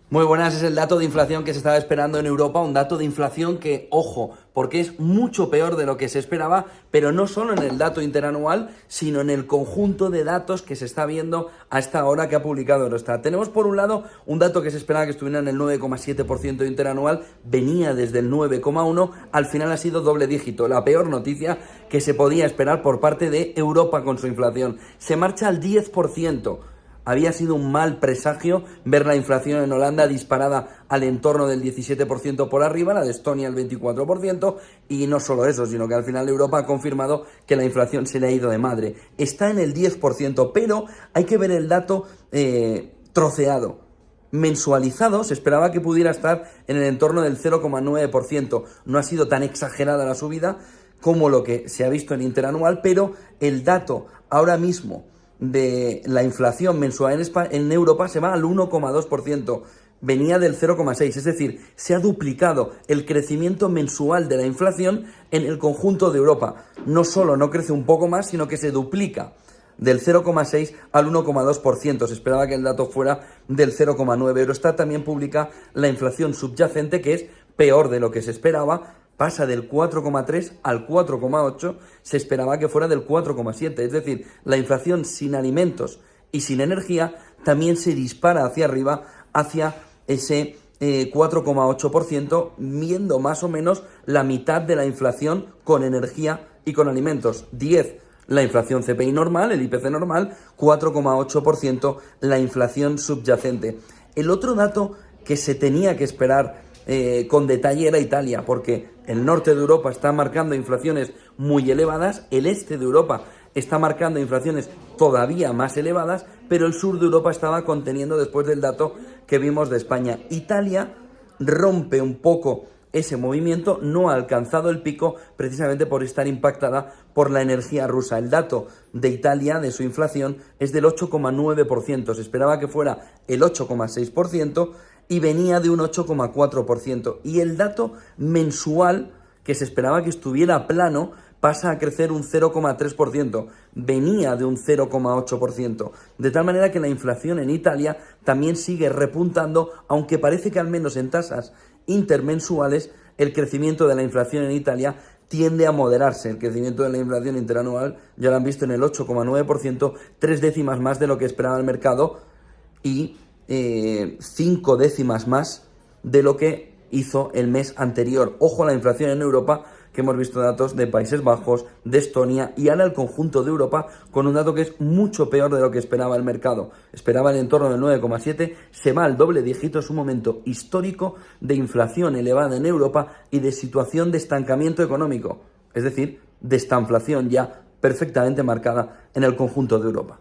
Muy buenas, es el dato de inflación que se estaba esperando en Europa, un dato de inflación que, ojo, porque es mucho peor de lo que se esperaba, pero no solo en el dato interanual, sino en el conjunto de datos que se está viendo a esta hora que ha publicado Eurostat. Tenemos por un lado un dato que se esperaba que estuviera en el 9,7% interanual, venía desde el 9,1%, al final ha sido doble dígito, la peor noticia que se podía esperar por parte de Europa con su inflación. Se marcha al 10%. Había sido un mal presagio ver la inflación en Holanda disparada al entorno del 17% por arriba, la de Estonia el 24%, y no solo eso, sino que al final Europa ha confirmado que la inflación se le ha ido de madre. Está en el 10%, pero hay que ver el dato troceado. Mensualizado, se esperaba que pudiera estar en el entorno del 0,9%. No ha sido tan exagerada la subida como lo que se ha visto en interanual, pero el dato ahora mismo de la inflación mensual en Europa se va al 1,2%, venía del 0,6%, es decir, se ha duplicado el crecimiento mensual de la inflación en el conjunto de Europa. No solo no crece un poco más, sino que se duplica del 0,6 al 1,2%. Se esperaba que el dato fuera del 0,9. Eurostat también publica la inflación subyacente, que es peor de lo que se esperaba. Pasa del 4,3 al 4,8, se esperaba que fuera del 4,7, es decir, la inflación sin alimentos y sin energía también se dispara hacia arriba, hacia ese 4,8%, viendo más o menos la mitad de la inflación con energía y con alimentos. 10 la inflación CPI normal, el IPC normal, 4,8% la inflación subyacente. El otro dato que se tenía que esperar con detalle era Italia, porque el norte de Europa está marcando inflaciones muy elevadas, el este de Europa está marcando inflaciones todavía más elevadas, pero el sur de Europa estaba conteniendo después del dato que vimos de España. Italia rompe un poco ese movimiento, no ha alcanzado el pico precisamente por estar impactada por la energía rusa. El dato de Italia, de su inflación, es del 8,9%, se esperaba que fuera el 8,6%, y venía de un 8,4%. Y el dato mensual, que se esperaba que estuviera plano, pasa a crecer un 0,3%. Venía de un 0,8%. De tal manera que la inflación en Italia también sigue repuntando, aunque parece que al menos en tasas intermensuales el crecimiento de la inflación en Italia tiende a moderarse. El crecimiento de la inflación interanual ya lo han visto en el 8,9%, 3 décimas más de lo que esperaba el mercado y 5 décimas más de lo que hizo el mes anterior. Ojo a la inflación en Europa, que hemos visto datos de Países Bajos, de Estonia y ahora el conjunto de Europa con un dato que es mucho peor de lo que esperaba el mercado. Esperaba el entorno del 9,7, se va al doble dígito, es un momento histórico de inflación elevada en Europa y de situación de estancamiento económico, es decir, de estanflación ya perfectamente marcada en el conjunto de Europa.